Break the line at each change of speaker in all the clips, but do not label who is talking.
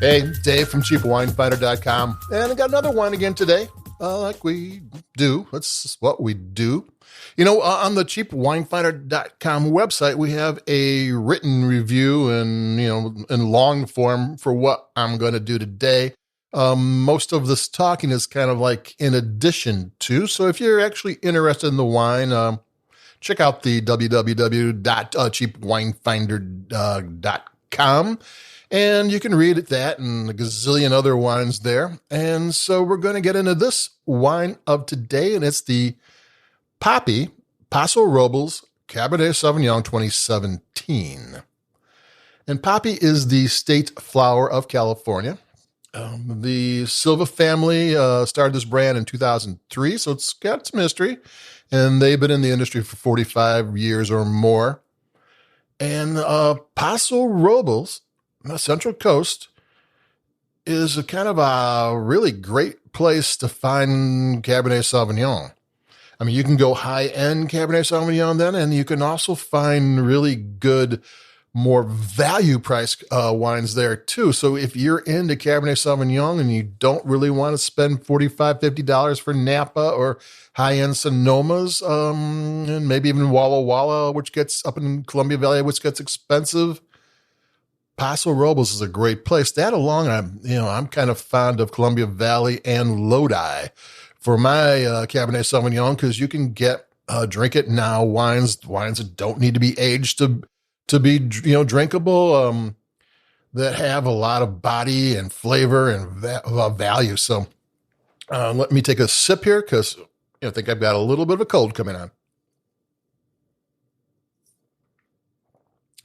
Hey, Dave from cheapwinefinder.com. And I got another wine again today, like we do. That's what we do. On the cheapwinefinder.com website, we have a written review and, in long form for what I'm going to do today. Most of this talking is kind of like in addition to. So if you're actually interested in the wine, check out the www.cheapwinefinder.com. And you can read that and a gazillion other wines there. And so we're going to get into this wine of today, and it's the Paso Robles Cabernet Sauvignon 2017. And Poppy is the state flower of California. The Silva family started this brand in 2003, so it's got some history. And they've been in the industry for 45 years or more. And Paso Robles, the Central Coast, is a kind of a really great place to find Cabernet Sauvignon. I mean, you can go high-end Cabernet Sauvignon then, and you can also find really good, more value-priced wines there too. So if you're into Cabernet Sauvignon and you don't really want to spend $45, $50 for Napa or high-end Sonomas, and maybe even Walla Walla, which gets up in Columbia Valley, which gets expensive, Paso Robles is a great place. That along, I'm kind of fond of Columbia Valley and Lodi for my Cabernet Sauvignon, because you can get drink it now wines that don't need to be aged to be drinkable, that have a lot of body and flavor and value. So let me take a sip here, because I think I've got a little bit of a cold coming on.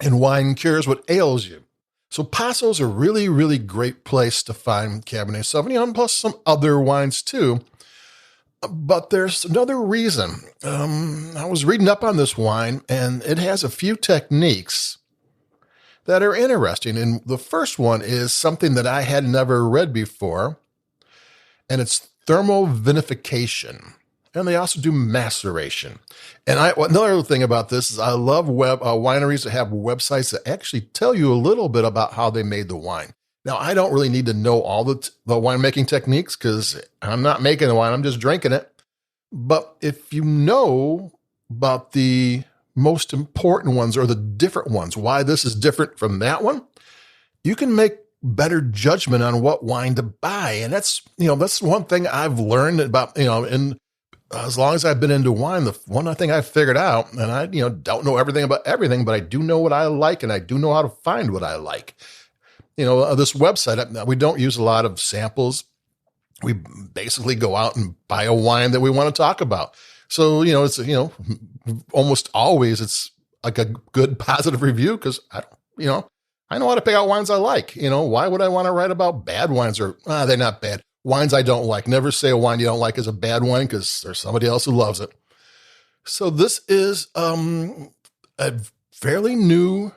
And wine cures what ails you. So Paso's a really, really great place to find Cabernet Sauvignon, plus some other wines too. But there's another reason. I was reading up on this wine, and it has a few techniques that are interesting. And the first one is something that I had never read before, and it's thermovinification. And they also do maceration. And another thing about this is I love wineries that have websites that actually tell you a little bit about how they made the wine. Now, I don't really need to know all the winemaking techniques, because I'm not making the wine, I'm just drinking it. But if you know about the most important ones or the different ones, why this is different from that one, you can make better judgment on what wine to buy. And that's one thing I've learned about, as long as I've been into wine, the one thing I've figured out, and I, don't know everything about everything, but I do know what I like, and I do know how to find what I like. This website, we don't use a lot of samples. We basically go out and buy a wine that we want to talk about. So, it's, almost always it's like a good positive review, because I know how to pick out wines I like. Why would I want to write about bad wines, or they're not bad? Wines I don't like. Never say a wine you don't like is a bad wine, because there's somebody else who loves it. So this is a fairly new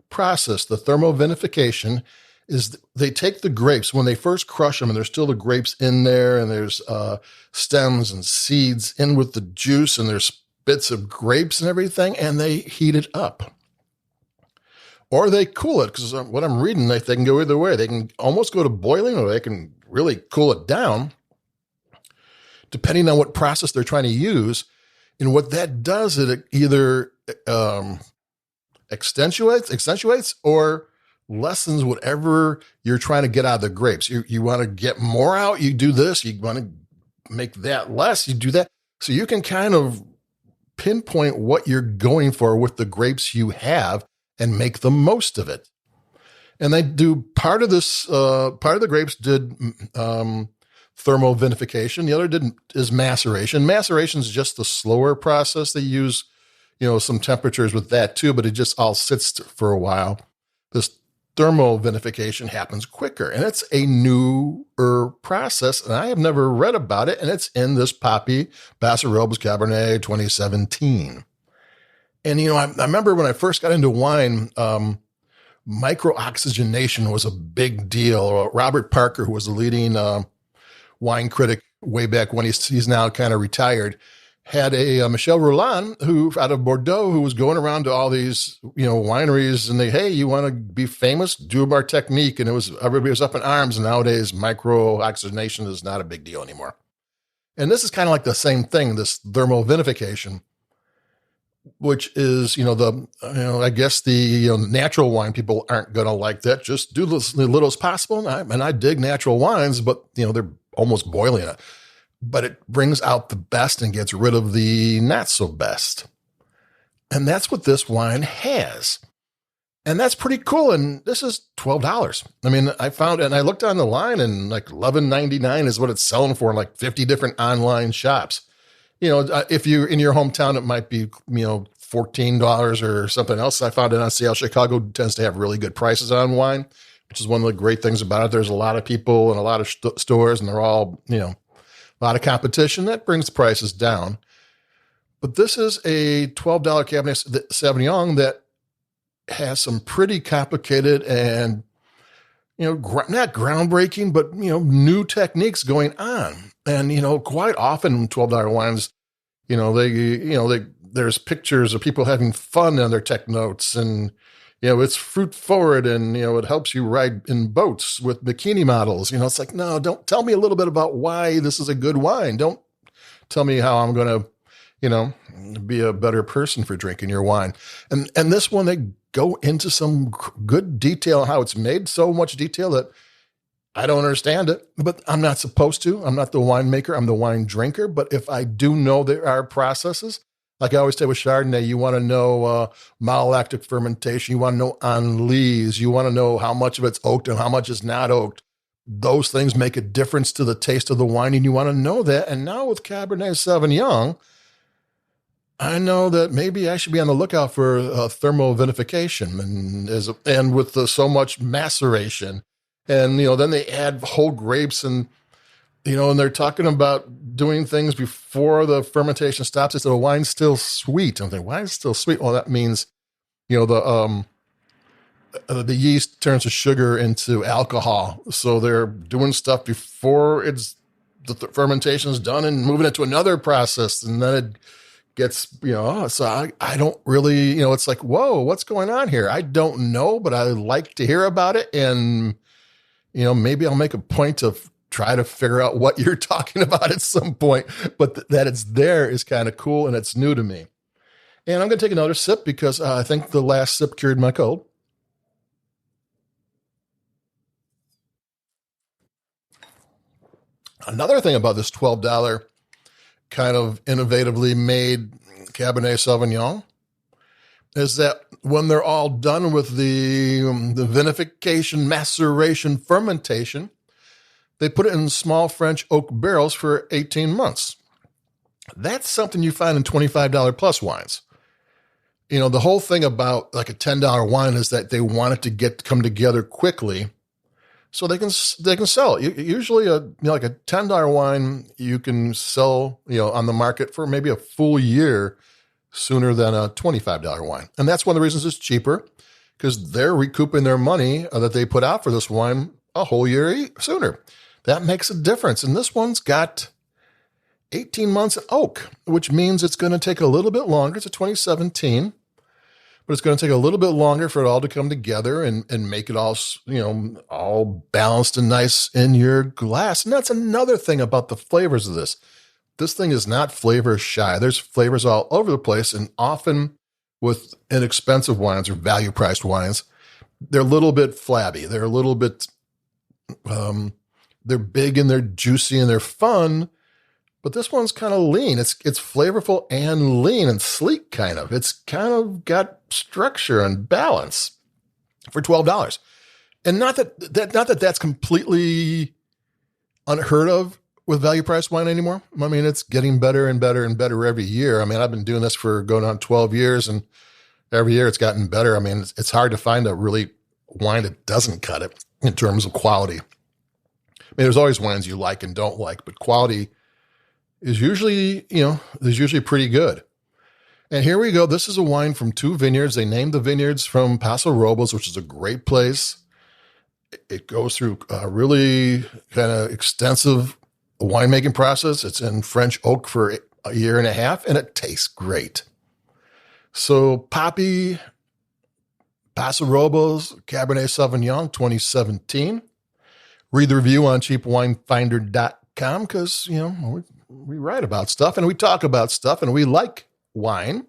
process. The thermovinification is they take the grapes when they first crush them, and there's still the grapes in there, and there's stems and seeds in with the juice, and there's bits of grapes and everything, and they heat it up. Or they cool it, because what I'm reading, they can go either way. They can almost go to boiling, or they can really cool it down, depending on what process they're trying to use. And what that does, it either accentuates or lessens whatever you're trying to get out of the grapes. You want to get more out, you do this. You want to make that less, you do that. So you can kind of pinpoint what you're going for with the grapes you have and make the most of it. And they do part of this, part of the grapes did thermovinification. The other is maceration. Maceration is just the slower process. They use, some temperatures with that too, but it just all sits for a while. This thermovinification happens quicker, and it's a newer process, and I have never read about it, and it's in this Paso Robles Cabernet 2017. And, I remember when I first got into wine, micro-oxygenation was a big deal. Robert Parker, who was the leading wine critic way back when, he's now kind of retired, had a Michel Roland who out of Bordeaux who was going around to all these wineries and hey, you want to be famous, do our technique, and everybody was up in arms. And nowadays micro oxidation is not a big deal anymore. And this is kind of like the same thing, this thermal vinification, which is I guess the natural wine people aren't going to like that. Just do as little as possible. And I dig natural wines, but they're almost boiling it. But it brings out the best and gets rid of the not so best. And that's what this wine has. And that's pretty cool. And this is $12. I mean, I found, and I looked on the line and like $11.99 is what it's selling for in like 50 different online shops. If you're in your hometown, it might be, $14 or something else. I found it on sale. Chicago tends to have really good prices on wine, which is one of the great things about it. There's a lot of people and a lot of stores, and they're all, a lot of competition. That brings the prices down. But this is a $12 Cabernet Sauvignon that has some pretty complicated and, not groundbreaking, but, new techniques going on. And, quite often $12 wines, there's pictures of people having fun on their tech notes, and, it's fruit forward, and, it helps you ride in boats with bikini models. It's like, no, don't tell me a little bit about why this is a good wine. Don't tell me how I'm going to, be a better person for drinking your wine. And this one, they go into some good detail on how it's made, so much detail that I don't understand it, but I'm not supposed to. I'm not the winemaker. I'm the wine drinker. But if I do know there are processes, like I always say with Chardonnay, you want to know malolactic fermentation. You want to know enlise. You want to know how much of it's oaked and how much is not oaked. Those things make a difference to the taste of the wine, and you want to know that. And now with Cabernet Sauvignon, I know that maybe I should be on the lookout for thermal vinification and with so much maceration. And, then they add whole grapes and they're talking about doing things before the fermentation stops. They said, the wine's still sweet. I'm thinking, why is it still sweet? Well, that means, the yeast turns the sugar into alcohol. So they're doing stuff before the fermentation is done and moving it to another process. And then it gets, so I don't really, it's like, whoa, what's going on here? I don't know, but I like to hear about it. And, maybe I'll make a point to try to figure out what you're talking about at some point, but that it's there is kind of cool, and it's new to me. And I'm going to take another sip because I think the last sip cured my cold. Another thing about this $12 kind of innovatively made Cabernet Sauvignon is that when they're all done with the vinification, maceration, fermentation, they put it in small French oak barrels for 18 months. That's something you find in $25 plus wines. The whole thing about like a $10 wine is that they want it to come together quickly so they can sell it. Usually like a $10 wine you can sell, on the market for maybe a full year sooner than a $25 wine. And that's one of the reasons it's cheaper, because they're recouping their money that they put out for this wine a whole year sooner. That makes a difference. And this one's got 18 months in oak, which means it's going to take a little bit longer. It's a 2017, but it's going to take a little bit longer for it all to come together and make it all, all balanced and nice in your glass. And that's another thing about the flavors of this. This thing is not flavor shy. There's flavors all over the place, and often with inexpensive wines or value-priced wines, they're a little bit flabby. They're a little bit, they're big and they're juicy and they're fun, but this one's kind of lean. It's flavorful and lean and sleek kind of. It's kind of got structure and balance for $12. And not that that's completely unheard of with value price wine anymore. I mean, it's getting better and better and better every year. I mean, I've been doing this for going on 12 years, and every year it's gotten better. I mean, it's hard to find a really wine that doesn't cut it in terms of quality. I mean, there's always wines you like and don't like, but quality is usually pretty good. And here we go. This is a wine from two vineyards. They named the vineyards from Paso, Robles, which is a great place. It goes through a really kind of extensive winemaking process. It's in French oak for a year and a half, and it tastes great. So Papi, Paso Robles, Cabernet Sauvignon 2017. Read the review on cheapwinefinder.com because, we write about stuff and we talk about stuff and we like wine.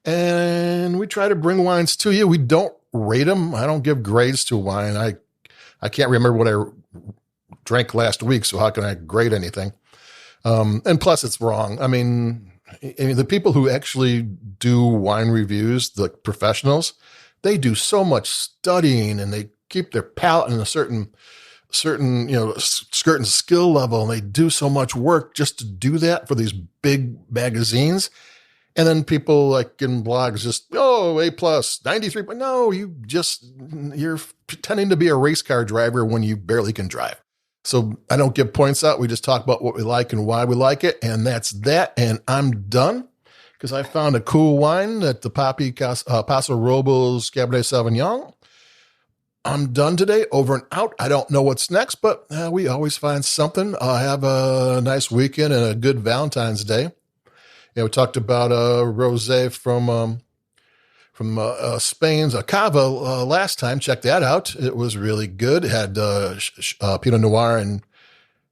And we try to bring wines to you. We don't rate them. I don't give grades to wine. I can't remember what I drank last week, so how can I grade anything? And plus, it's wrong. I mean, the people who actually do wine reviews, the professionals, they do so much studying and they keep their palate in a certain skill level, and they do so much work just to do that for these big magazines. And then people like in blogs just, A plus, 93. But no, you're pretending to be a race car driver when you barely can drive. So I don't give points out. We just talk about what we like and why we like it. And that's that. And I'm done because I found a cool wine at the Paso Robles Cabernet Sauvignon. I'm done today, over and out. I don't know what's next, but we always find something. Have a nice weekend and a good Valentine's Day. We talked about rosé from Spain's Cava last time. Check that out. It was really good. It had Pinot Noir and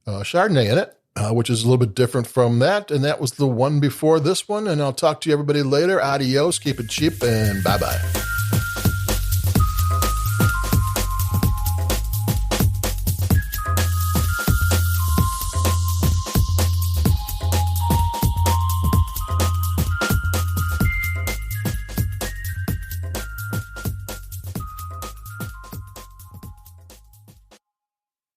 Chardonnay in it, which is a little bit different from that. And that was the one before this one. And I'll talk to you everybody later. Adios. Keep it cheap and bye-bye.